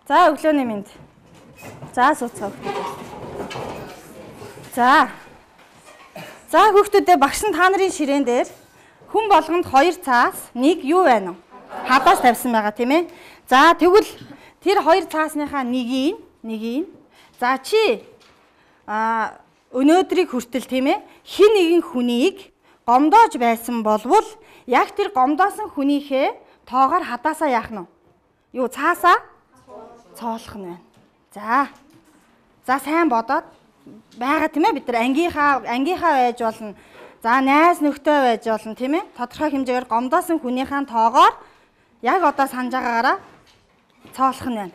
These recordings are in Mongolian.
За өглөөний мэнд. За сууцгаа. За хүүхдүүдээ багш нь та нарын ширээн дээр хүн болгонд 2 цаас 1 юу байна вэ? Хадаас тавьсан байгаа тийм ээ. За тэгвэл тэр 2 цаасныхаа нэгийг за чи өнөөдрийг хүртэл тийм ээ хин нэгэн хүнийг гомдоож байсан болвол яг тэр гомдоосон хүнийхээ тоогоор хадаасаа яах нь вэ? Юу цаасаа цоолох нь байна. За сайн бодоод байгаа тийм ээ бид нар ангийнхаа байж болно. За найз нөхдөд байж болно тийм ээ. Тодорхой хэмжээгээр гомдоосон хүнийхэн тоогоор яг одоо санаж байгаагаараа цоолох нь байна.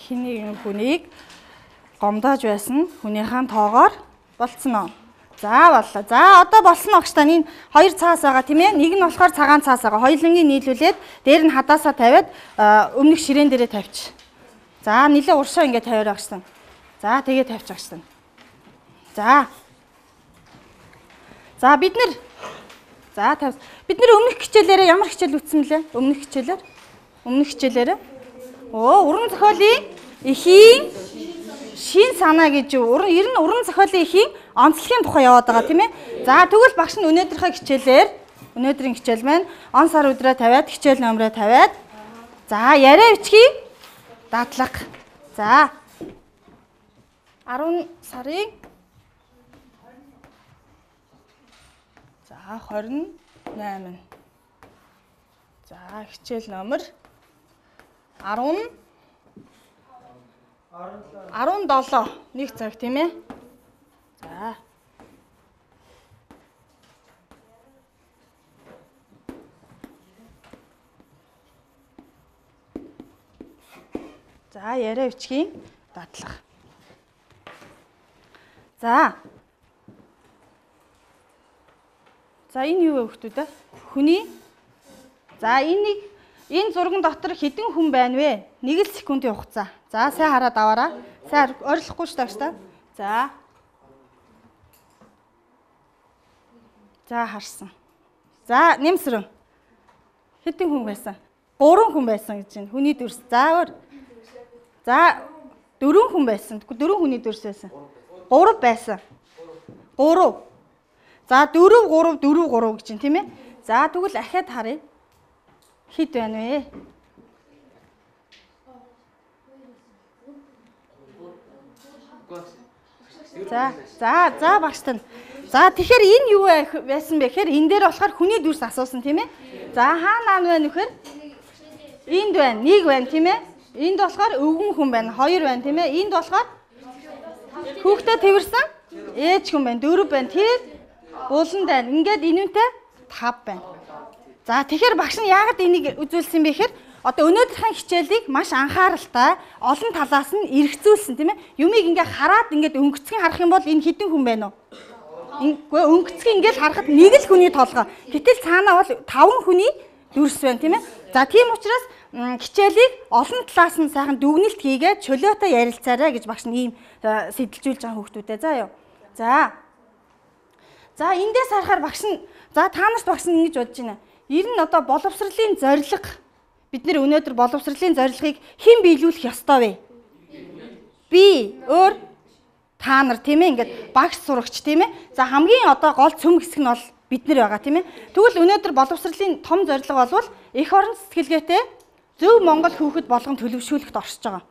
Хин нэгэн хүнийг гомдоож байсан хүнийхэн тоогоор болцсон уу? За боллоо. За одоо болсон багш тань энэ 2 цаас байгаа тийм ээ. Нэг нь болохоор цагаан цаас байгаа. Хоёулангийн нийлүүлээд дээр нь хадаасаа тавиад өмнөх ширээн дээрээ тавьчих. За нилээ уршаа ингэ тавиар багш тань. За тэгээ тавьчих багш тань. За бид нар өмнөх хичээлээрээ ямар хичээл үтсэн мөлий? Өмнөх хичээлээр уран зохиолын эхийн шин санаа гэж ер нь уран зохиолын эхийн онцлогийн тухай яваад байгаа тийм ээ. За тэгвэл багш нь өнөөдрийн хичээл маань он сар өдрөө тавиад хичээл номроо тавиад за яриа бичгийн дадлага. За 10 сарын 28. За хичээл номер 17 нэг цаг тийм ээ. За яриа бичгийн дадлага. За энэ юу вэ хүүхдүүд? Хүний. За энэ зурган дотор хэдэн хүн байна вэ? 1 секундын хугацаа. За сайн хараад аваарай. Сайн ойрлохгүй ш тагш та. За харсан. За нэмсрэн. Хэдэн хүн байсан? 3 хүн байсан гэж байна. Хүний дүрс. За 4 хүн байсан. 4 хүний дүрс байсан. 3 байсан. 3. За 4 3 4 3 гэж байна тийм ээ. За тэгвэл ахаад харъя. Хэд байна вэ? За багш тань. За тэгэхээр энэ юу байсан бэ гэхээр энэ дээр болохоор хүний дүрс асуусан тийм ээ. За хаана байна вэхээр энд байна. 1 байна тийм ээ. Энд болохоор өвгөн хүн байна. 2 байна тийм ээ. Энд болохоор хүүхдээ тэрсэн ээж хүн байна. 4 байна. Тэр булан байна. Ингээд энүүнтэй 5 байна. За тэгэхээр багш нь яагаад энийг үзүүлсэн бэ гэхээр одоо өнөөдрийн хичээлийг маш анхааралтай олон талаас нь эргцүүлсэн тийм ээ. Юмыг ингээ хараад ингээд өнгөцгөн харах юм бол энэ хэдэн хүн байна уу? Үгүй өнгөцгөн ингээд харахад 1 л хүний толгой. Гэтэл цаанаа бол 5 хүний дүрс байна тийм ээ. За тийм учраас хичээлийг олон талаас нь сайхан дүгнэлт хийгээд чөлөөтэй ярилцаарай гэж багш нь ийм сэтэлжүүлж байгаа хүүхдүүдэд заа юу. За эндээс харахаар багш нь та нарт багш нь ингэж бодож байна. Ер нь одоо боловсролын зорилго бид нэр өнөөдөр боловсролын зорилгыг хэн биелүүлэх ёстой вэ? Би өөр та нар тийм ээ ингээд багш сурагч тийм ээ. За хамгийн одоо гол цөм хэсэг нь бол бид нар байгаа тийм ээ. Тэгвэл өнөөдөр боловсролын том зорилго болвол эх орон сэтгэлгээтэй зөв Монгол хүүхэд болгон төлөвшүүлэхд оршиж байгаа.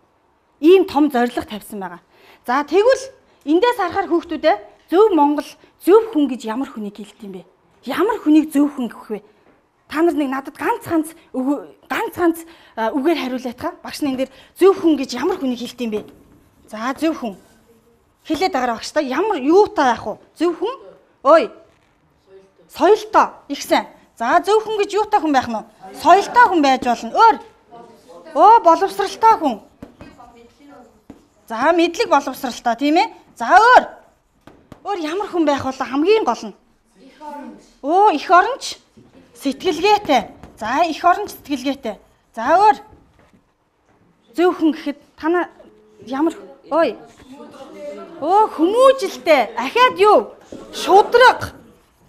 Ийм том зорилго тавьсан байгаа. За тэгвэл Эндээс харахаар хүүхдүүдээ зөв Монгол, зөв хүн гэж ямар хүнийг хэлдэг юм бэ? Ямар хүнийг зөв хүн гэх вэ? Та нар нэг надад ганц үгээр хариулаад та. Багш нь энэ дээр зөв хүн гэж ямар хүнийг хэлдэг юм бэ? За зөв хүн. Хэлээд байгаа багш та ямар юутай яах вэ? Зөв хүн? Ой. Соёлтой. Их сайн. За зөв хүн гэж юутай хүн байх нь вэ? Соёлтой хүн байж болно. Өөр. Боловсралтай хүн. За мэдлэг боловсралтай тийм ээ. За өөр ямар хүн байх вэ? Хамгийн гол нь. Их оронч. Сэтгэлгээтэй. За их оронч сэтгэлгээтэй. За өөр. Зөв хүн гэхэд танаа ямар хүмүүжилтэй. Ахаад юу? Шудраг.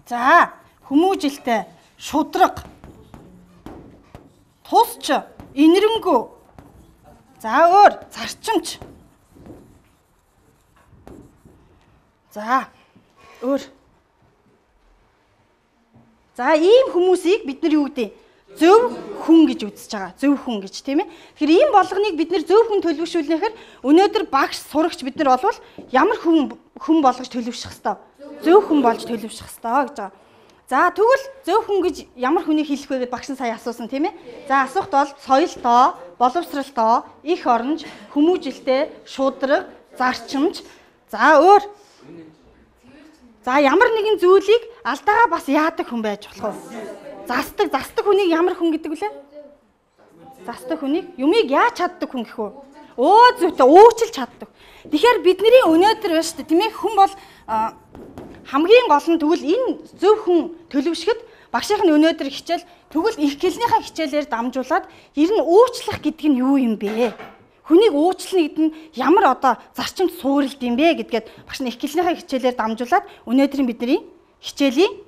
За хүмүүжилтэй, шудраг. Тусч, инэрэнгүү. За өөр, зарчимч. За өөр. За ийм хүмүүсийг бид нар юу гэдэг? Зөв хүн гэж үзэж байгаа. Зөв хүн гэж тийм ээ. Тэгэхээр ийм болгоныг бид нар зөв хүн төлөвшүүлнэхээр өнөөдөр багш сурагч бид нар болвол ямар хүн болгож төлөвшөх хэвээр? Зөв хүн болж төлөвшөх хэвээр гэж байгаа. За тэгвэл зөв хүн гэж ямар хүнийг хэлэх вэ гэдээ багш нь сая асуусан тийм ээ. За асуухт бол соёлтой, боловсралтай, их оронч, хүмүүжилтэй, шудраг, зарчимч. За өөр. За ямар нэгэн зүйлийг алдаагаа бас яадаг хүн байж болох вэ? Застдаг хүнийг ямар хүн гэдэг вүлээ? Застдаг хүнийг юмыг яаж чаддаг хүн гэх вэ? Зүйтэй уучлж чаддаг. Тэгэхээр бидний өнөөдөр байна шүү дээ тийм ээ хүн бол хамгийн гол нь тэгвэл энэ зөв хүн төлөвшөхөд багшийн өнөөдөр хичээл тэгвэл их гэлнийхээ хичээлээр дамжуулаад ер нь уучлах гэдэг нь юу юм бэ? Хүнийг уучлах гэдэг нь ямар зарчимд суурилд юм бэ гэдгээд багш нь их гэлнийхээ хичээлээр дамжуулаад өнөөдрийн бидний хичээлийн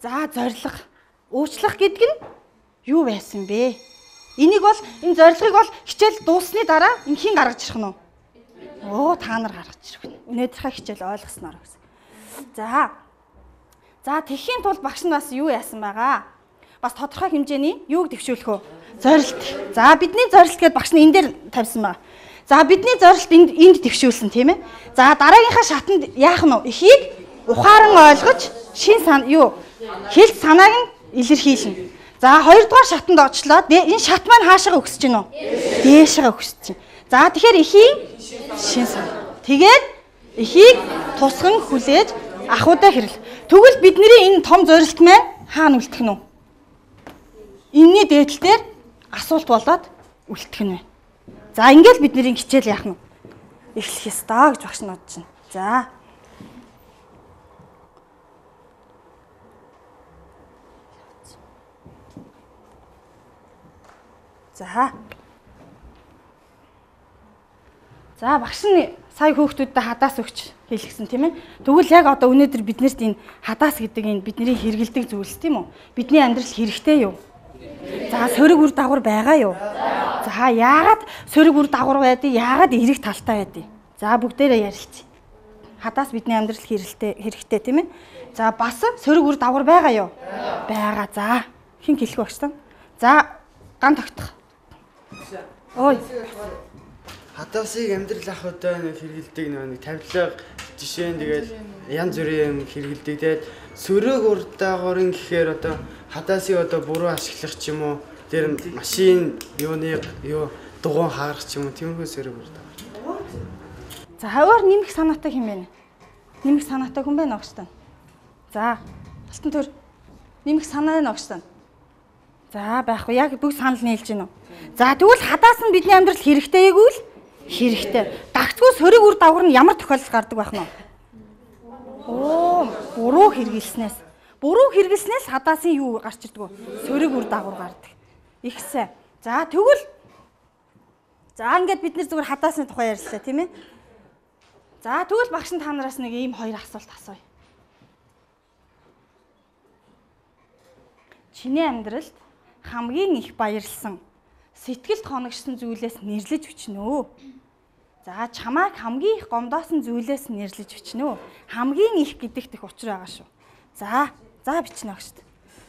за зорилго уучлах гэдэг нь юу байсан бэ? Энийг бол энэ зорилгыг бол хичээл дууссаны дараа инхийн гаргаж ирэх нь үү? Та нар гаргаж ирэх нь. Өнөөдрийнхээ хичээл ойлгосноор гэсэн. За тэхийн тулд багш нь бас юу яасан байгаа? Бас тодорхой хэмжээний юуг дэвшүүлэх вэ? Зорилт. За бидний зорилт гэдээ багш нь энэ дээр тавьсан байгаа. За бидний зорилт энд дэвшүүлсэн тийм ээ. За дараагийнхаа шатанд яах нь вэ? Эхийг ухаан ойлгож хэлт санааг нь илэрхийлнэ. За хоёрдугаар шатанд очлоо. Энэ шат маань хаашаа өгсөж гинөө? Дээшээ өгсөж чинь. За тэгэхээр эхийн шин санаа. Тэгээд эхийг тусган хүлээж ахуйдаа хэрэглэх. Тэгвэл бидний энэ том зорилт маань хаана үлдэх нь вэ? Энийний дээдл дээр асуулт болоод үлдэх нь байна. За ингээл бидний хичээл яах нь эхлэх ёстой гэж багш нь бодож байна. За багш нь сая хүүхдүүдтэй хадаас өгч хэлгэсэн тийм ээ. Тэгвэл яг өнөөдөр биднэрт энэ хадаас гэдэг энэ бидний хэрэгэлдэг зүйлс тийм үү? Бидний амьдрал хэрэгтэй юу? За сөрөг үр дагавар байгаа юу? За яагаад сөрөг үр дагавар байдгийг, яагаад эерэг талтай байдгийг? За бүгдээрээ ярилцъя. Хадаас бидний амьдрал хэрэгтэй тийм ээ. За бас сөрөг үр дагавар байгаа юу? Байгаа. За хэн хэлэх багш тань? За ган тогтох. Хадасыг амьдрал ахуйтай хэрэгэлдэг нэг тавилга жишээ нь тэгэл янз бүрийн юм хэрэгэлдэг. Тэгээд сөрөг үр дагаврын гэхээр хадасыг буруу ашиглах ч юм уу, тэр машин дугуун хаарах ч юм уу, тиймэрхүү сөрөг үр дагавар. За хавар нэмэх санаатай хэм бэ? Нэмэх санаатай хүн байна багш тань. За алтан төр нэмэх санаа нь багш тань. За байхгүй яг бүх санал нийлж гинөө. За тэгвэл хадаас нь бидний амьдрал хэрэгтэй эгүүл хэрэгтэй. Дагцгүй сөрөг үр дагавар нь ямар тохиолдол гардаг байх нь вэ? Буруу хэрэглэснээс. Буруу хэрэглэснээс хадаасын юу гарч ирдэг вэ? Сөрөг үр дагавар гардаг. Их сайн. За тэгвэл ингээд бид нэр зүгээр хадаасын тухай ярьлаа тийм ээ. За тэгвэл багш нь та нараас нэг ийм хоёр асуулт асууя. Чиний амьдралд хамгийн их баярлсан, сэтгэлд хоногшсон зүйлээс нэрлэж өчнөө. За чамайг хамгийн их гомдоосон зүйлээс нэрлэж өчнөө. Хамгийн их гэдэгт их учир байгаа шүү. За бичнэ багш.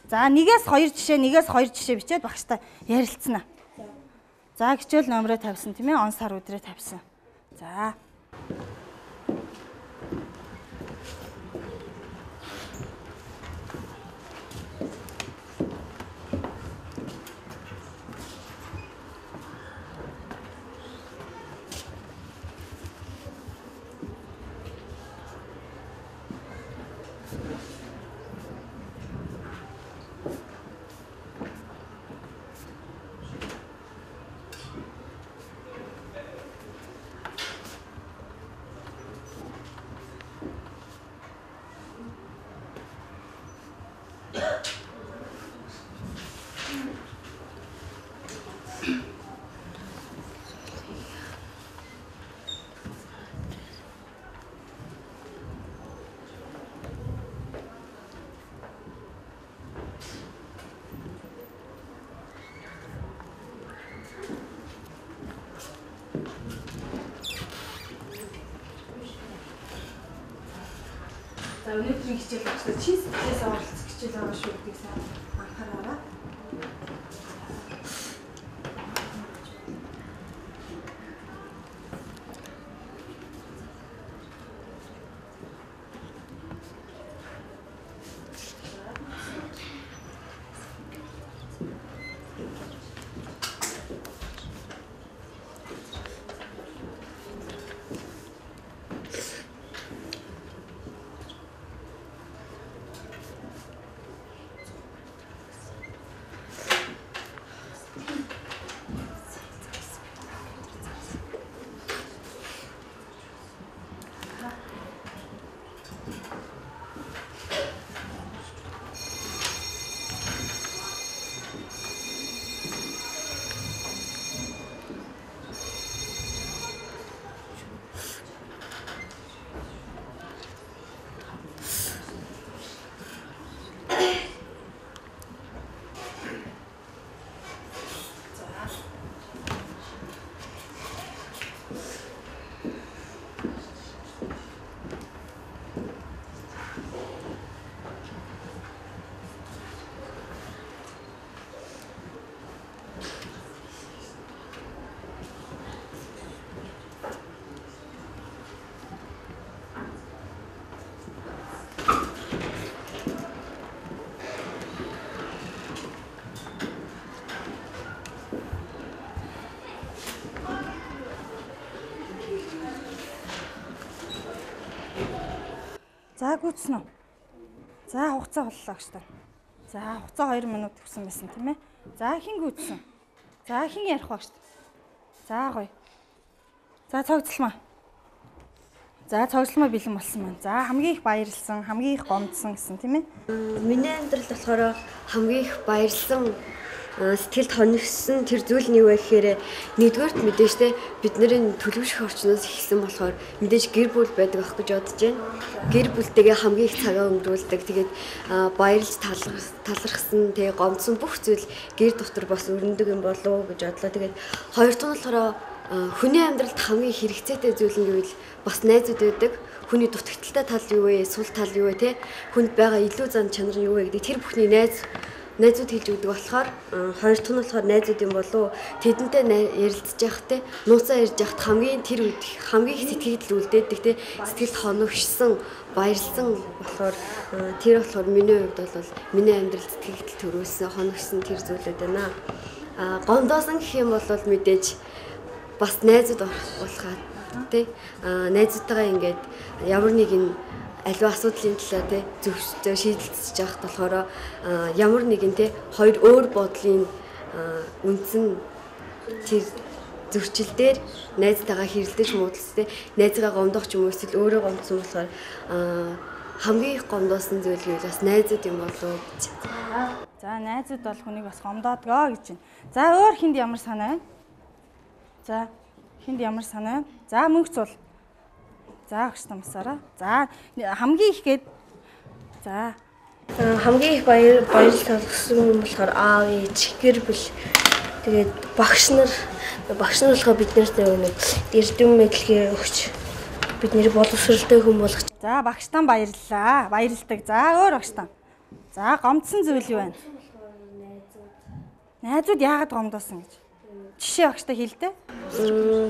За нэгээс хоёр жишээ бичээд багштай ярилцсанаа. За хичээл номероо тавьсан тийм ээ, он сар өдрөө тавьсан. За За өнөөдрийн хичээл багш чи сэтгэлээс оролцох хичээл байгаа шүү гэдгийг сайн анхаараарай. За гүйцсэн үү? За хугацаа боллоо гэж та. За хугацаа 2 минут өгсөн байсан тийм ээ. За хин гүйцсэн. За хин ярих багш. За гоё. За цогцлмаа. За цогцлмаа бэлэн болсон маань. За хамгийн их баярлсан, хамгийн их гомдсон гэсэн тийм ээ. Миний амьдралд болохоор хамгийн их баярлсан сэтгэлд хоногсон тэр зүйл нь юу вэ гэхээр нэгдүгээрт мэдээж те бидний төлөвшөх орчноос ихсэн болохоор мэдээж гэр бүл байдаг ах гэж бодож байна. Гэр бүлтэйгээ хамгийн их цагаа өнгөрүүлдэг. Тэгээд баярлж талархсан тэгээ гомдсон бүх зүйл гэр дотор бас өрнөдөг юм болов уу гэж бодлоо. Тэгээд хоёр дахь нь болохоор хүний амьдралд хамгийн хэрэгцээтэй зүйл нь гэвэл бас найзууд байдаг. Хүний дутагдaltaй тал юу вэ? Сул тал юу вэ те? Хүнд байгаа илүү зан чанар юу вэ гэдэг тэр бүхний найзууд хэлж өгдөг болохоор хоёр дахь нь болохоор найзууд юм болов тэдэнтэй ярилцж байхтай нууцаа ярьж байхад хамгийн тэр үед хамгийн их сэтгэл үлдээдэг те сэтгэлд хоногшсон баярлсан болохоор тэр болохоор миний хувьд бол миний амьдралд сэтгэл төрүүлсэн хоногшсон тэр зүйлүүд байна. Гомдоосон гэх юм бол мэдээж бас найзууд болохаа те найзуудтайгаа ингээд ямар нэгэн аливаа асуудлын талаар те зөв шийдэлцэж явах болохоор ямар нэгэн те хоёр өөр бодлын үндсэн тэр зөрчил дээр найзтайгаа хэрэлдэж муудалц те найзгаа гомдох ч юм уу эсвэл өөрөө гомдсон болохоор хамгийн их гомдоосон зүйл нь бас найзууд юм болов уу гэж. За найзууд бол хүнийг бас гомдоодгоо гэж байна. За өөр хинд ямар санаа байна? За хинд ямар санаа байна? За мөнгө цул. За агш тамсараа. За хамгийн их гээд за хамгийн их баярлал тавьсан юм болохоор аав ээж гэр бүл тэгээд багш нар болохоор бид нарт нэг эрдэм мэдлэгээ өгч бидний боловсролтой хүн болгож. За багштан баярлалаа. Баярлалдаг. За өөр багштан. За гомдсон зүйл юу байна? Найзууд яагаад гомдоосон гэж? жишээ багштай хэлдэ.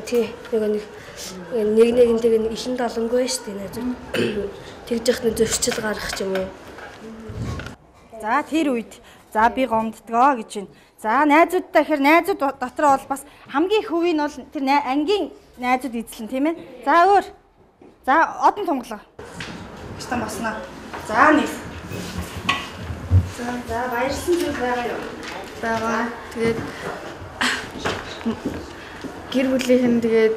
Тий. Нэг нэгнтэйг ишин долонгүй шүү дээ найзууд. Тэгж яхад нь зөрчил гарах ч юм уу. За тэр үед за би гомддгоо гэж байна. За найзуудтай гэхээр найзууд дотор бол бас хамгийн их хувь нь бол тэр ангийн найзууд эзлэн тийм ээ. За өөр. За одон тунгалаа. Баштан босноо. За нэг. За баярлсан зүйл байгаа юу? Байгаа. Тэгээд гэр бүлийнхэн тэгээд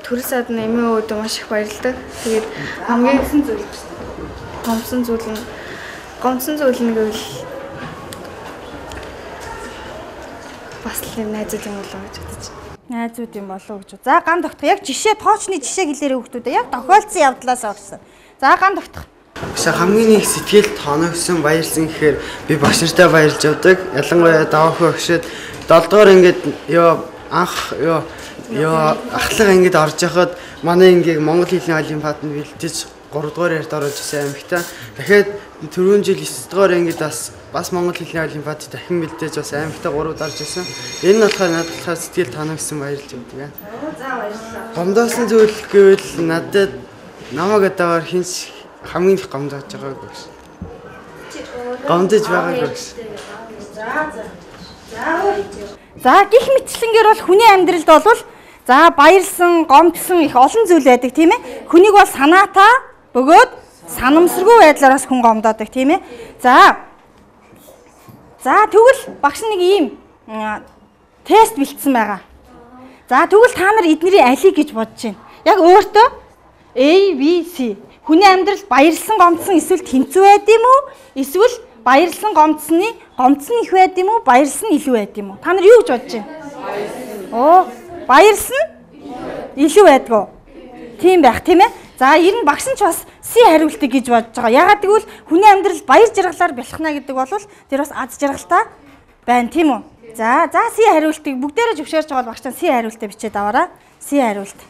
төрөл садны эмээ өөдөө маш их баярлдаг. Тэгээд хамгийн гомдсон зүйл нь гэвэл бас л найзууд юм болоо гэж бодож байна. Найзууд юм болов гэж. За гам тогтох. Яг жишээ тоочны жишээ хэлээрээ хүүхдүүдээ яг тохиолдсон явдлаас огсон. За гам тогтох. Багш хамгийн их сэтгэл тоногсон баярлсан гэхээр би багш нартай баярлж явдаг. Ялангуяа даваахын багшид 7 дугаар ингээд ахлах ангид орж яхад манай ангийг Монгол хэлний олимпиадад бэлтэж 3 дугаар ярд оруулж ирсэн аймагтаа. Дахиад 4 жил 9 дугаар ангид бас Монгол хэлний олимпиадад дахин бэлтэж бас аймагтаа 3-д орж ирсэн. Энэ нь болохоор надад сэтгэл тоногсон баярлж явдаг. За баярлалаа. Гомдоосон зүйл гэвэл надад намайг одоогоор хинч хамгийн их гомдож байгааг багш. Гомдож байгааг багш. За гих мэтчлэнгээр бол хүний амьдралд бол за баярлсан, гомдсон их олон зүйл байдаг тийм ээ. Хүнийг бол санаатаа бөгөөд санамсаргүй байдлаар бас хүн гомдоодаг тийм ээ. За тэгвэл багш нэг ийм тест бэлдсэн байгаа. За тэгвэл та нар эднэрийн алийг гэж бодож байна. Яг өөртөө A, B, C. Хүний амьдралд баярлсан, гомдсон эсвэл тэнцүү байд юм уу? Эсвэл баярлсан, гомдсон их байд юм уу? Баярлсан илүү байд юм уу? Та нар юу гэж бодож байна? Баярлсан илүү байдгүй. Тийм байх тийм ээ. За ер нь багш нь ч бас C хариултыг гэж бодож байгаа. Ягаад гэвэл хүний амьдралд баяр жаргалаар бэлхнаа гэдэг бол тэр бас аз жаргалтай байна тийм үү? За C хариултыг бүгдээрээ зөвшөөрч байгаа багш нь C хариултаа бичээд аваарай. C хариулт.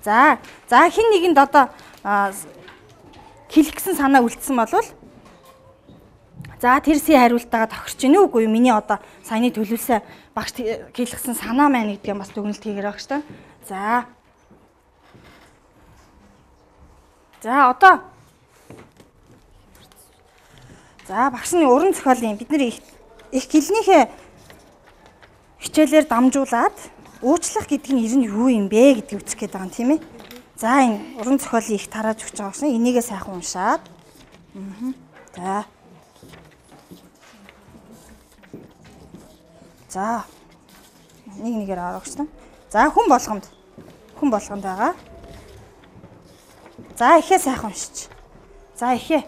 За хин нэгэнд одоо хэлэх гэсэн санаа үлдсэн болвол за тэр C хариултаагаа тохирч гинэ үгүй юу? Миний одоо саяны төлөвлөсөн багш хэлсэн санаа маань гэдгийг бас дүгнэлт хийгэр багш та. За одоо багш нь уран зохиолын бид нэр их гэлнийхээ хичээлээр дамжуулаад уучлах гэдэг нь ер нь юу юм бэ гэдгийг үзэх гээд байгаа юм тийм ээ. За энэ уран зохиолын их тарааж өгч байгаа шин энийгээ сайхан уншаад. За нэгээр аврагчна. За хүн болгонд байгаа. За ихээ сайхан уншиж. За ихээ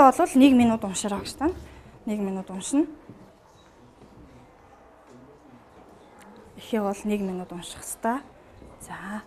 болвол 1 минут уншаарай гэж тань. 1 минут уншина. Ихээ бол 1 минут унших хэвээр. За.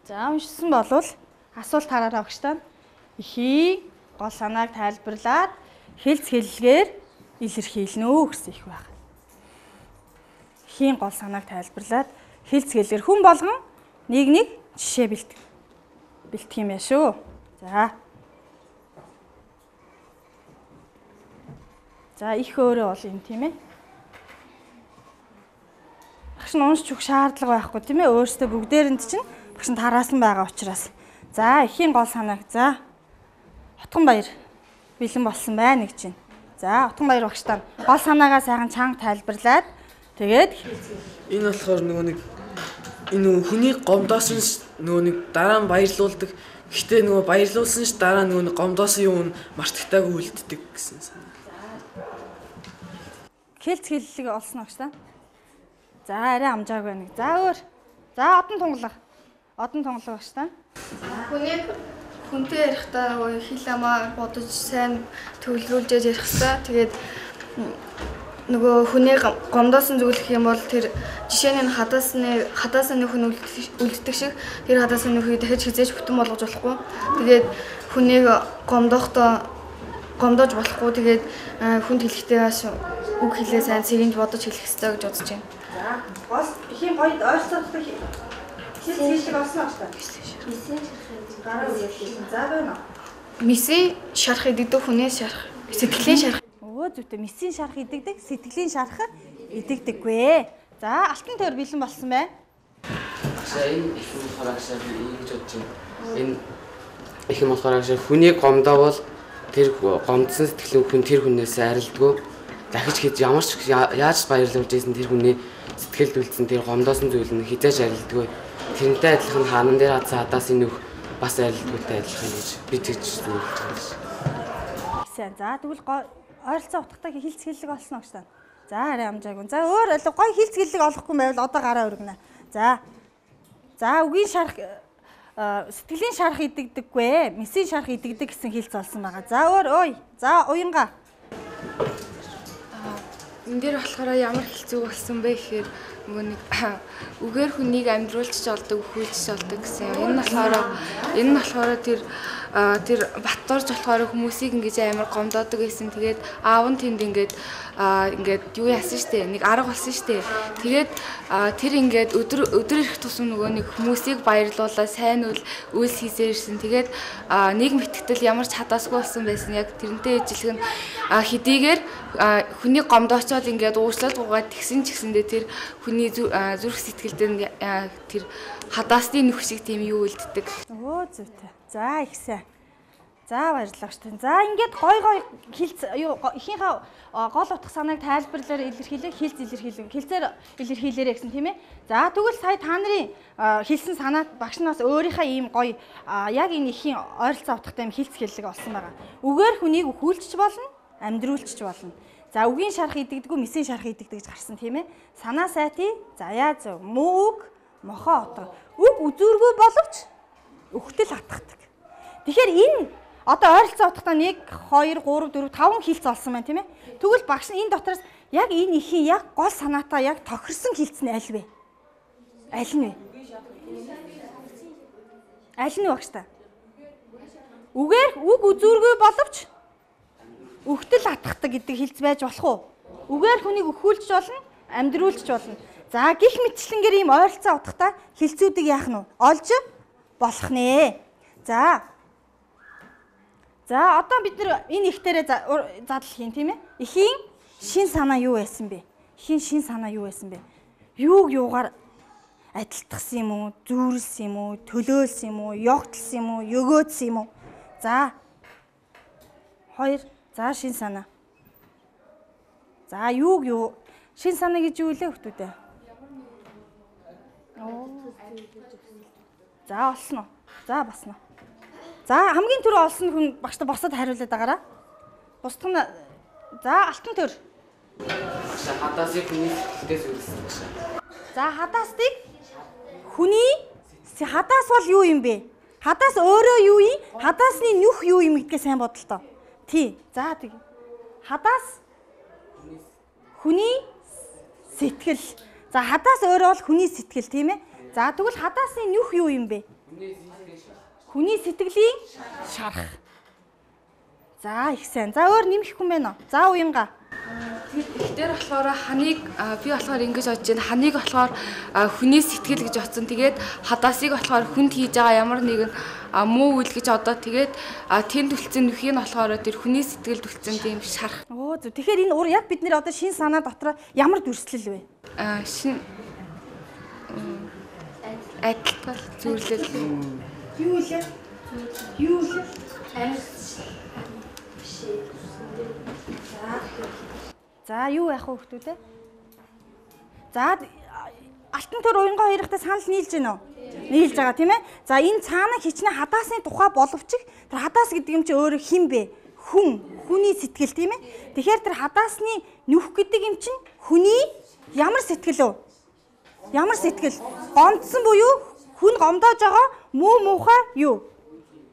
За уншсан болвол асуулт хараарай багш таа. Эхий гол санааг тайлбарлаад хэлц хэллэгээр илэрхийлнэ үү гэсэн их байна. Эхийн гол санааг тайлбарлаад хэлц хэллэгээр хүн болгон нэг жишээ бэлтэх юм яа шүү. За их өөрөө бол юм тийм ээ. Багш нь уншиж өгөх шаардлага байхгүй тийм ээ. Өөрөөсөө бүгдээрэнд чинь багш нь тараасан байгаа учраас. За эхийн гол санааг за Отгон баяр бэлэн болсон байна гэж байна. За Отгон баяр багштаа гол санаагаа сайхан чанга тайлбарлаад тэгээд энэ болохоор энэ хүний гомдоосон нэг дараа нь баярлуулдаг. Гэхдээ баярлуулсан ш дараа нь гомдоосон юм мартагтайг үлддэг гэсэн санаа. Хэлц хэллэг олсон багштаа. За арай амжаагүй байна. За өөр. За одон тунгалаг багштаа. Хүний Хүнтэй ярихдаа хэл амаа бодож сайн төвлөрүүлж ярих хэрэгтэй. Тэгээд нөгөө хүнийг гомдоосон зүйл гэх юм бол тэр жишээ нь хадаасны хүн үлддэг шиг тэр хадаасны нөхөийг дахиж хизээж бүтэн болгож болохгүй. Тэгээд хүнийг гомдоож болохгүй. Тэгээд хүнд хэлэхдээ бас үг хэлээ сайн сэргийж бодож хэлэх хэрэгтэй гэж бодож байна. За гол ихийн гоёд ойрцоолох хэлцгийг олсон уу та? Мессеж гараа үеийн за байна. Мессеж шарах идэгдэх хүнээс шарах, сэтгэлийн шарах. Өө зүйтэй мессеж шарах идэгдэг, сэтгэлийн шарах идэгдэггүй. За алтан тойр бэлэн болсон байна. Агшаа энэ их юм болохоор агшаа би ингэж бодож байна. Энэ их юм болохоор агшаа хүнийг гомдоовол тэр гомдсон сэтгэлийн хүн тэр хүнээс арилдгүй. Дахиж хэд ямар ч яаж баярлуулж ийсэн тэр хүний сэтгэлд үлдсэн тэр гомдоосон зүйл нь хизээж арилдгүй. Тэрнтэй адилхан хаанан дээр хадаас энэ нөх бас арилдгүйтэй адилхан гэж би тэгж зүйлж байна. Сайн. За тэгвэл ойролцоо утгатай хилцгэлэг олсон уу гэсэн. За арай амжаагүй. За өөр гоё хилцгэлэг олохгүй байвал одоо гараа өргөнө. За. За үгийн шарах сэтгэлийн шарах идэгдэггүй. Мессеж шарах идэгдэг гэсэн хилц олсон байгаа. За өөр ой. За уянга. Энэ дээр болохоор ямар хэлцүү болсон бэ гэхээр нөгөө нэг үгээр хүнийг амьдруулчих болдог, өхүүлчих болдог гэсэн. Энэ болохоор тэр баттуурж болохоор хүмүүсийг ингэж амар гомдоодог гэсэн. Тэгээд аав нь тэнд ингээд юу яасан штэ, нэг арга болсон штэ. Тэгээд тэр ингээд өдөр ирэх тусам нөгөө нэг хүмүүсийг баярлуулаад сайн үйлс хийсээр ирсэн. Тэгээд нийгэм итгэл ямар ч хадасгүй болсон байсан. Яг тэрнтэй ижилхэн хэдийгээр хүнийг гомдоочоод ингээд уучлалт гуйгаад тэгсэн ч гэсэндээ тэр хүний зүрх сэтгэлдээ тэр хадаасны нүх шиг тийм юу үлддэг. Өө зүйтэй. За их сайн. За баярлалаа шүү дээ. За ингээд гой хилц ихийнхээ гол утга санааг тайлбарлаар илэрхийлээ, хилцээр илэрхийлээрэй гэсэн тийм ээ. За тэгвэл сая та нарын хэлсэн санаат багш нас өөрийнхөө ийм гоё яг энэ ихийн ойролцоо утгатай юм хилц хэллэг олсон байгаа. Үгээр хүнийг өхүүлчих болно, амьдруулчих болно. За үгийн шарах идэгдэггүй, мессеж шарах идэгдэг гэж гарсан тийм ээ. Санаа сайти, заяа зөв, муу үг, мохоо отго. Үг үзүүргүй боловч өгтөл атгадаг. Тэгэхээр энэ одоо ойролцоо утгатай 1 2 3 4 5 хилц олсон байна тийм ээ. Тэгвэл багш нь энэ дотроос яг энэ ихийн яг гол санаатаа яг тохирсон хилц нь аль вэ? Аль нь вэ? Аль нь багш та? Үгээр үг үзүүргүй боловч өгтөл атгадаг гэдэг хилц байж болох уу? Үгээр хүнийг өхүүлж болно, амьдруулж болно. За гих мэтчлэнгээр ийм ойролцоо утгатай хилцүүдийг яах нь вэ? Олж болох нэ. За одоо бид энэ ихтэрээ задал хийн тийм ээ. Ихийн шин санаа юу байсан бэ? Ихийн шин санаа юу байсан бэ? Юуг юугаар адилтгсан юм уу? Зүүрлсэн юм уу? Төлөөлсөн юм уу? Ёгтлсан юм уу? Өгөөдсөн юм уу? За 2 за шин санаа. За юу шин санаа гэж юу вэ хүмүүстээ? За олсон уу? За басна. За хамгийн түрүү олсон хүн багштай босоод хариулаад байгаараа. Бусдах нь за алтан төр. Хадаасыг хүний сэтгэлдээ зүйлсэн байна. За хадаастыг хадаас бол юу юм бэ? Хадаас өөрөө юу юм? Хадаасны нүх юу юм гэдгээ сайн бодлоо. Тий. За тэг. Хадаас хүний сэтгэл. За хадаас өөрөө бол хүний сэтгэл тийм ээ. За тэгвэл хадаасны нүх юу юм бэ? Хүний сэтгэлийн шарах. За их сайн. За өөр нэмэх хүн байна уу? За уянга. Тэгэхээр болохоор ханыг би болохоор ингэж бодож байна. Ханыг болохоор хүний сэтгэл гэж бодсон. Тэгээд хадаасыг болохоор хүнд хийж байгаа ямар нэгэн муу үйл гэж одоо тэгээд тэнд үлдсэн нүхийг нь болохоор тэр хүний сэтгэлд үлдсэн тийм шарах. Оо зөв. Тэгэхээр энэ яг бид нэр одоо шин санаа дотор ямар дүрслэл вэ? Шин адилтгал зүрлэл. Юу вэ? Юу вэ? За юу яах вэ хүмүүстээ? За алтан төр уянгаа хоёртой санал нийлж байна уу? Нийлж байгаа тийм ээ. За энэ цаана хичнээн хадаасны тухай боловч тэр хадаас гэдэг юм чи өөрөө хэн бэ? Хүний сэтгэл тийм ээ. Тэгэхээр тэр хадаасны нүх гэдэг юм чинь хүний ямар сэтгэл вэ? Ямар сэтгэл? Гомдсон буюу хүн гомдоож байгаа муу муухай юу?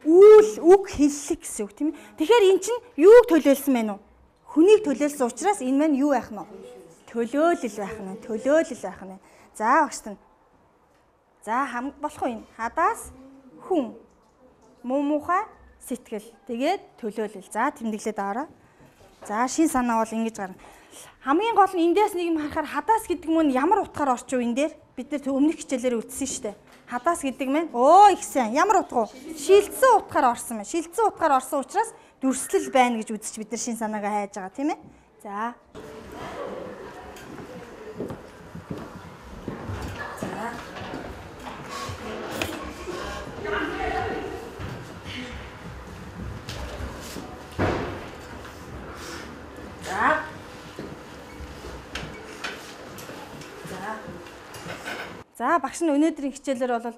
үг хэллэг гэсэн үг тийм ээ. Тэгэхээр эн чинь юуг төлөөлсөн бэ нү? Хүнийг төлөөлсөн учраас энэ маань юу байх нь вэ? Төлөөлөл байх нь. Төлөөлөл байх нь. За багш тань. За болох уу энэ? Хадаас хүн. Муухай сэтгэл. Тэгээд төлөөлөл. За тэмдэглээд аваарай. За шин санаа бол ингэж гарна. Хамгийн гол нь эндээс нэг юм харахаар хадаас гэдэг мөн ямар утгаар орчих вэ энэ дээр? Бид нэр өмнөх хичээлээр үзсэн шүү дээ. Хадаас гэдэг мэн их сайн. Ямар утга вэ? Шилдсэн утгаар орсон байна. Шилдсэн утгаар орсон учраас дүрслэл байна гэж үзэж бид нар шин санаагаа хайж байгаа тийм ээ. За. За багш нь өнөөдрийн хичээлээр бол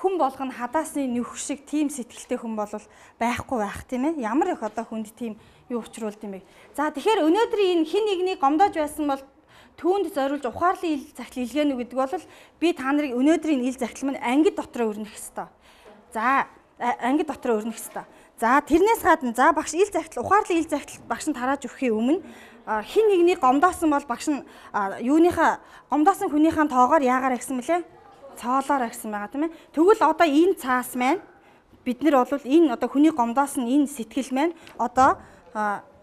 хүн болгоно хадаасны нөхөр шиг тийм сэтгэлтэй хүн бол байхгүй байх тийм ээ. Ямар их одоо хүнд тийм юу учруулд юм бэ? За тэгэхээр өнөөдрийн энэ хин нэгнийг гомдоож байсан бол түүнд зориулж ухаарлын ил захил илгээнэ гэдэг бол би та нарыг өнөөдрийн ил захил маань ангид дотроо өрнөх ёстой. За ангид дотроо өрнөх ёстой. За тэрнээс гадна за багш ил захил ухаарлын ил захил багш нь тарааж өгөхийн өмнө хин нэгнийг гомдоосон бол багш нь юуныхаа гомдоосон хүнийхээ тоогоор яагаар гэсэн мөлий? Цоолоор гэсэн байгаа тийм ээ. Тэгвэл одоо энэ цаас маань бид нар бол энэ одоо хүний гомдоосон энэ сэтгэл маань одоо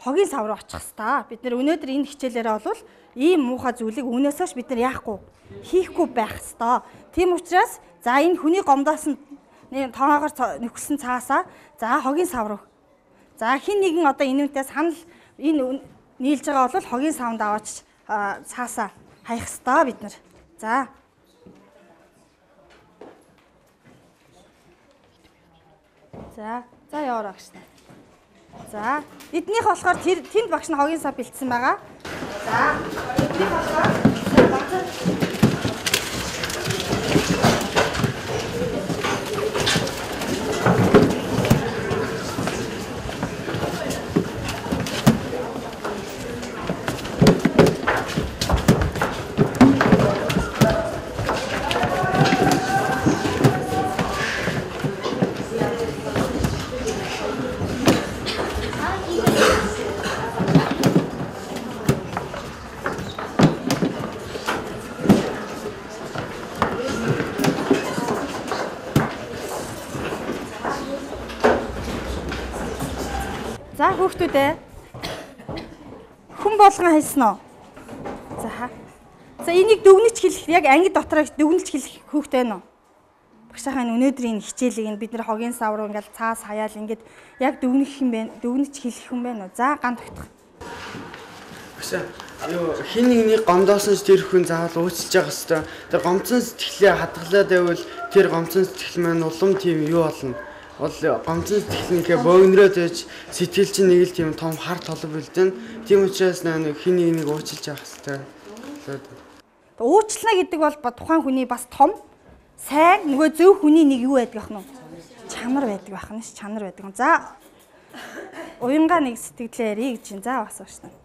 хогийн сав руу очих хэвээр. Бид нар өнөөдөр энэ хичээлээрээ бол ийм муухай зүйлийг үүнээс хойш бид нар яахгүй хийхгүй байх хэвээр. Тийм учраас за энэ хүний гомдоосон тоогоор нөхөлсөн цаасаа за хогийн сав руу. За хин нэгэн одоо энүүнтэй санал энэ нийлж байгаа бол хогийн савнд аваач цаасаа хаях хэвээр бид нар. За яваа багш. За эднийх болохоор тэнд багш нь хогийн сав бэлдсэн байгаа. За эднийх болохоор За хүүхдүүдээ хүн болгон хэлсэн үү? За энийг дүгнэж хэлэх яг анги дотроо дүгнэж хэлэх хүүхдээ нөө. Багшаахаа өнөөдрийн хичээлийг бид нар хогийн сав руу ингээл цаас хаяал ингээд яг дүгнэх юм байна. Дүгнэж хэлэх юм байна уу? За ган тогтох. Багшаа юу хин нэгний гомдоосон ч тэр хүн заавал уучлж байгаа хэвээр. Тэр гомцсон сэтгэлээ хадгалаад байвал тэр гомцсон сэтгэл маань улам тийм юу болно? Бол гомцсон сэтгэлнийхээ бөөгнөрөөд байж сэтгэл чинь нэг л тийм том хар толб үлдэн. Тийм учраас нэг хин нэг уучлж явах хэрэгтэй. Уучлаа гэдэг бол тухайн хүний бас том сайн нөгөө зөв хүний нэг юу байдаг ах нь чанар байдаг байх нь чанар байдаг. За уянгаа нэг сэтгэлээ ярий гэж. За бас ууштай.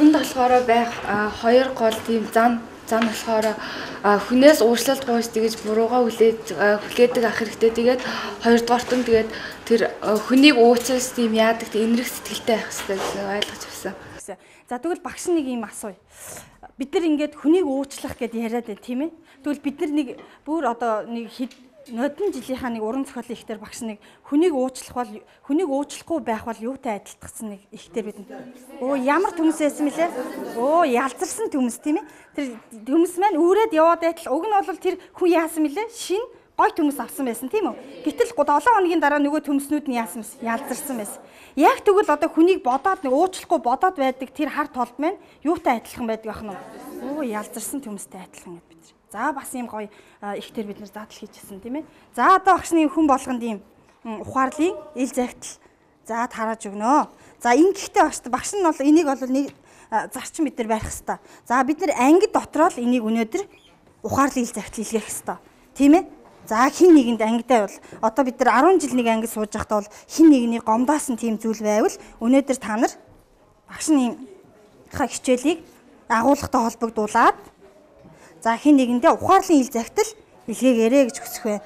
Хүнд болохоор байх хоёр гол тийм зан болохоор хүнээс уучлалт гуйж тэгэж буруугаа хүлээдэг ах хэрэгтэй. Тэгээд хоёрдугаарт нь тэгээд тэр хүнийг уучлах тийм яадаг энэрх сэтгэлтэй байх хэрэгтэй гэсэн ойлгож авсан. За тэгвэл багш нэг юм асууя. Бид нар ингээд хүнийг уучлах гэдээ яриад байна тийм ээ. Тэгвэл бид нар нэг бүр одоо нэг нодон жилийнхаа нэг уран зохиолын ихтер багш нэг хүнийг уучлах бол хүнийг уучлахгүй байх бол юутай адилтгсан нэг ихтер бид. Ямар төмс байсан мөлий? Ялзарсан төмс тийм ээ. Тэр төмс маань үүрээд яваад байтал уг нь бол тэр хүн яасан мөлий? Шин гой төмс авсан байсан тийм үү? Гэтэл 7 хоногийн дараа нөгөө төмснүүд нь яасан мэс? Ялзарсан байсан. Яг тэгвэл одоо хүнийг бодоод нэг уучлахгүй бодоод байдаг тэр хар толд маань юутай адилхан байдаг ах нь? Ялзарсан төмстэй адилхан бид. За бас ийм гоё ихтер бид нар задлал хийчихсэн тийм ээ. За одоо багшны хүн болгонд ийм ухаарлын ил захидал за тарааж өгнө. За ингэхдээ багш нь бол энийг бол нэг зарчим бид нар барих хэвээр. За бид нар анги дотроо л энийг өнөөдөр ухаарлын ил захидал илгээх хэвээр. Тийм ээ. За хин нэгэнд ангитай бол одоо бид нар 10 жил нэг анги сууж байхдаа бол хин нэгний гомдоос нь тийм зүйл байвал өнөөдөр та нар багшны хичээлийг агуулгатай холбогдуулаад за хин нэгэндээ ухаарлын ил захидал илгээгээрэй гэж хүсэх вэ.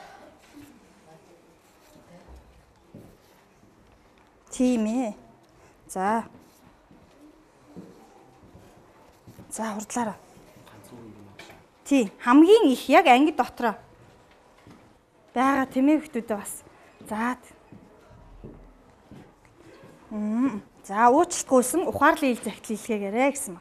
Тийм ээ. За. За хурдлаараа. Тий, хамгийн их яг анги дотроо байгаа тийм ээ хүмүүстэй бас. За. За уучлалгүйсэн ухаарлын ил захидал илгээгээрэй гэсэн юм.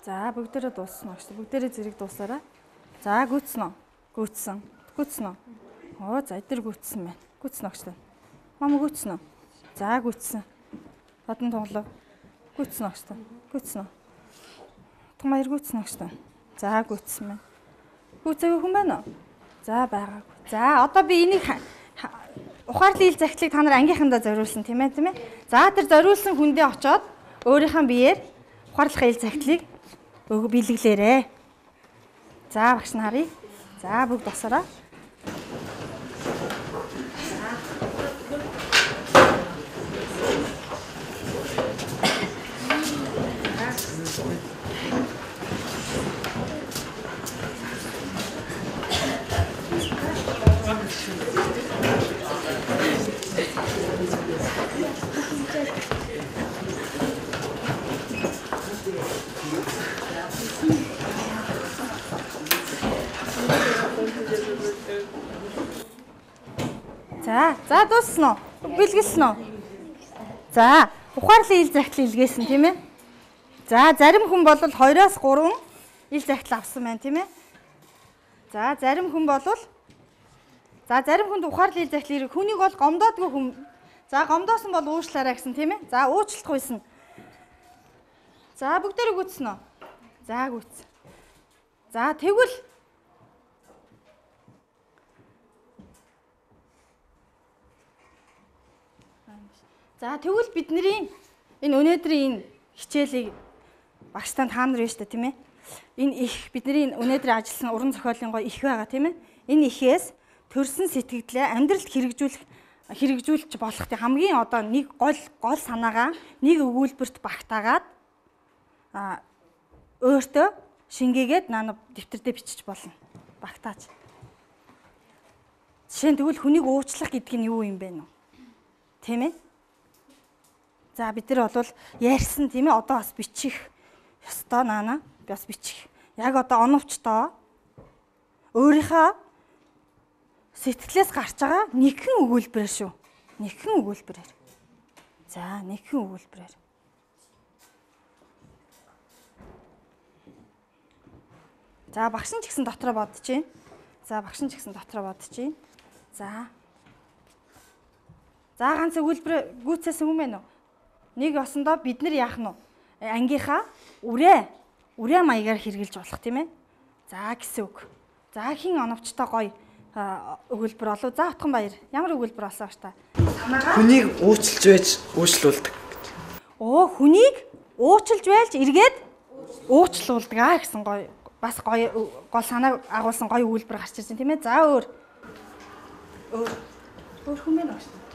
За бүгдээрээ дууссан уу? Бүгдээрээ зэрэг дуусаараа. За гүйтсэн үү? Гүйтсэн. Гүйтсэн үү? Оо за эдгээр гүйтсэн байна. Гүйтсэн огчлаа. Мам гүйтсэн үү? За гүйтсэн. Бадан тоглоо. Гүйтсэн огчлаа. Гүйтсэн үү? Томаяр гүйтсэн огчлаа. За гүйтсэн байна. Гүйтсэгүй хүн байна уу? За байгаагүй. За одоо би энийг ухаарлын ил захидлыг та нар ангийнхандаа зориулсан тийм ээ. За тэр зориулсан хүндээ очоод өөрийнхөө биеэр ухаарлын ил захидлыг бэлгэлээрээ. За багш нар харъя. За бүгд босоороо. За дууссан уу? Бэлгэлсэн үү? За, ухаарлын ил захидлыг илгээсэн тийм ээ. За, зарим хүн бол 2-3 ил захидал авсан байна тийм ээ. За, зарим хүн зарим хүнд ухаарлын ил захидлыг хүнийг бол гомдоодгүй хүн. За, гомдоосон бол уушлаарай гэсэн тийм ээ. За, уучлах байсан. За, бүгдээрээ гүйцсэн үү? За, гүйцсэн. За, тэгвэл бидний энэ өнөөдрийн энэ хичээлийг багш танд хаана ирвэ штэ тийм ээ. Энэ их бидний өнөөдөр ажилласан уран зохиолын гоо их байгаа тийм ээ. Энэ ихээс төрсэн сэтгэлдээ амьдралд хэрэгжүүлж болох хамгийн одоо нэг гол санаагаа нэг өгүүлбэрт багтаагаад өөртөө шингээгээд дэвтэр дээр бичиж болно. Багтааж. Жишээ нь тэгвэл хүнийг уучлах гэдэг нь юу юм бэ нэ? Тийм ээ? За бид нар бол ярьсан тийм ээ одоо бас бичих ёстой наана би бас бичих. Яг одоо оновчтоо өөрийнхөө сэтгэлээс гарч байгаа нэгэн өгүүлбэрээр шүү. Нэгэн өгүүлбэрээр. За нэгэн өгүүлбэрээр. За багш нь ч гэсэн дотроо бодож байна. За багш нь ч гэсэн дотроо бодож байна. За ганц өгүүлбэр гүйцээсэн юм байна уу? Нэг осондоо бид нар яах нь вэ? Ангийнхаа үрээ маягаар хэрглэж болох тийм ээ. За гэсэн үг. За хин оновчтой гоё өгүүлбэр олоо. За Утган баяр. Ямар өгүүлбэр олсон баш та? Хүнийг уучлж байж уучлуулдаг. Хүнийг уучлж байж эргээд уучлуулдаг гэсэн гоё бас гоё гол санаа агуулсан гоё өгүүлбэр гарч ирсэн тийм ээ. За өөр хүмүүс байна шүү.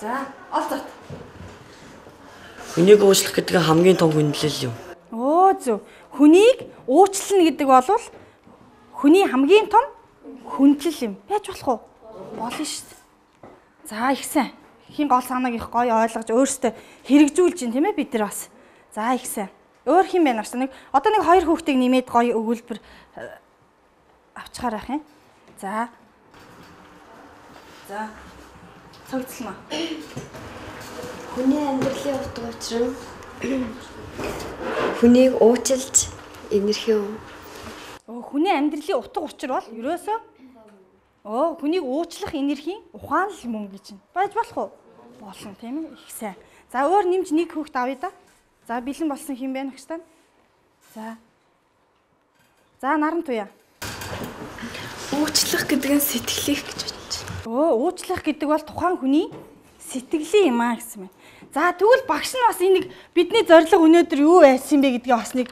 За, олзот. Хүнийг уучлах гэдэг нь хамгийн том хүндлэл юм. Зөв. Хүнийг уучлах гэдэг бол хүний хамгийн том хүндлэл юм. Яаж болох вэ? Болно шүү дээ. За, их сайн. Хин гол санааг их гоё ойлгож өөрсдөө хэрэгжүүлж чинь тийм ээ бид нар бас. За, их сайн. Өөр хин байна шүү. Одоо нэг хоёр хүүхдийг нэмээд гоё өгүүлбэр авчихаар ах юм. За. Цогцлоо. Хүний амьдралын утга учир нь хүнийг уучлж энерхи юм. Хүний амьдралын утга учир бол ерөөсөө хүнийг уучлах энерхийн ухаан л мөн гэж байна. Байж болох уу? Болно тийм ээ. Их сайн. За өөр нэмж нэг хүүхд авъя да. За бэлэн болсон хэм байна гэж тань. За наран туяа. Уучлах гэдэг нь сэтгэлийг гэж бодож. Уучлах гэдэг бол тухайн хүний сэтгэлийн юм гэсэн байна. За тэгвэл багш нь бас энийг бидний зорилго өнөөдөр юу байсан бэ гэдгийг бас нэг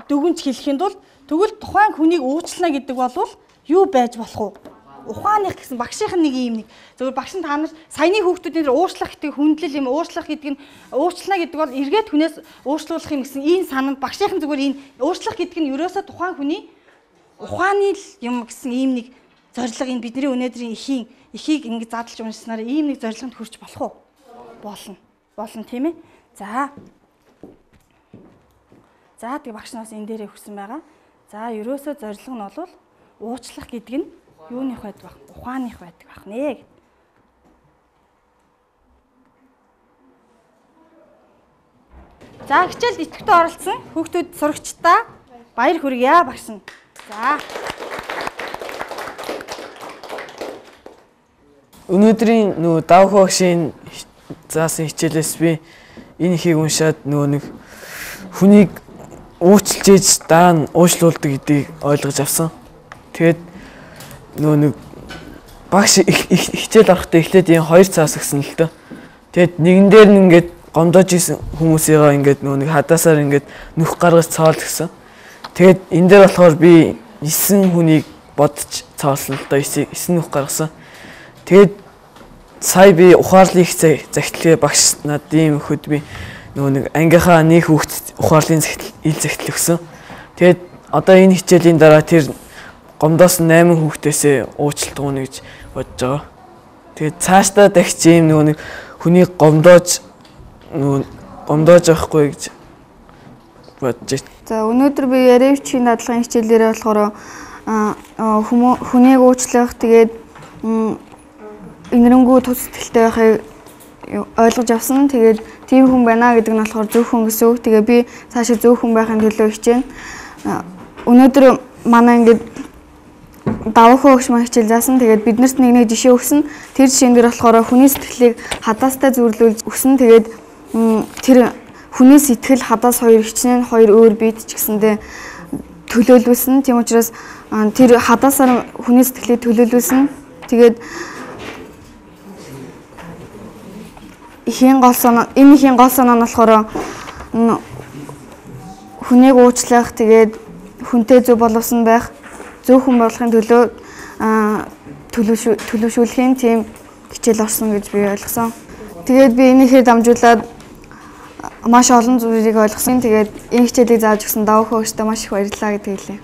дүгнж хэлэхэд бол тэгвэл тухайн хүнийг уучлана гэдэг бол юу байж болох вэ? Ухааных гэсэн багшийн нэг зөвхөн багш нь та нар саяны хүүхдүүдийн уучлах гэдэг хүндлэл юм уучлах гэдэг нь уучлана гэдэг бол эргээд хүнээс уучлуулах юм гэсэн энэ санаанд багшийн зүгээр энэ уучлах гэдэг нь ерөөсөө тухайн хүний ухааны юм гэсэн ийм нэг зорилго энэ бидний өнөөдрийн эхийг ингэ задлж уншсанаар ийм нэг зорилгонд хүрч болох уу? Болно тийм ээ. За тэг багш нас энэ дээрээ өгсөн байгаа. За ерөөсөө зорилго нь бол уучлах гэдэг нь юуных байдаг байх? Ухааных байдаг байх нэ. За хичээлд идэвхтэй оролцсон хүүхдүүд сурагчдаа баяр хүргье багш нь. За Өнөөдрийн давхаа багшийн заасан хичээлээс би энэ ихийг уншаад нэг хүнийг уучлж ээж дараа нь уучлуулдаг гэдгийг ойлгож авсан. Тэгээд нэг багш хичээл орохдоо эхлээд энэ 2 цаас гисэн л дөө. Тэгээд нэгэн дээр нь ингээд гомдож исэн хүмүүсийгээ ингээд нэг хадаасаар ингээд нүх гаргаж цоол гисэн. Тэгээд энэ дээр болохоор би 9 хүнийг бодож цоолсон л доо 9 нүх гаргасан. Тэгээд сая би ухаарлын их захидлыг багш надад ийм өгөхөд би нэг ангийнхаа нэг хүүхдэд ухаарлын ил захидал өгсөн. Тэгээд одоо энэ хичээлийн дараа тэр гомдоос 8 хүүхдээсээ уучлалт өгнө гэж бодож байгаа. Тэгээд цаашдаа дахиж ийм нэг хүнийг гомдоож авахгүй гэж бодож байна. За өнөөдөр би Яревичийн дадлагын хичээлээрээ болохоор хүнийг уучлах тэгээд инэрэнгүү тус сэтгэлтэй байхыг ойлгож авсан. Тэгээд тийм хүн байна гэдэг нь болохоор зөв хүн гэсэн үг. Тэгээ би цаашаа зөв хүн байхын төлөө хичээнэ. Өнөөдөр манай ингээд давхуу өгч маань хичээл заасан. Тэгээд биднэрт нэг жишээ өгсөн. Тэр жишээн дээр болохоор хүний сэтгэлийг хадаастай зөвлүүлж өгсөн. Тэгээд тэр хүний сэтгэл хадаас хоёр хичнээн хоёр өөр бит ч гэсэндээ төлөөлүүлсэн. Тийм учраас тэр хадаасаар хүний сэтгэлийг төлөөлүүлсэн. Тэгээд энэ ихийн гол санаа нь болохоор хүнийг уучлах, тэгээд хүнтэй зөв боловсон байх, зөв хүн болохын төлөө төлөвшүүлэхийн тийм хичээл орсон гэж би ойлгосон. Тэгээд би энийхээр дамжуулаад маш олон зүйлийг ойлгосон. Тэгээд энэ хичээлийг зааж өгсөн давхуу өгчтэй маш их баярлалаа гэдгийг хэлье.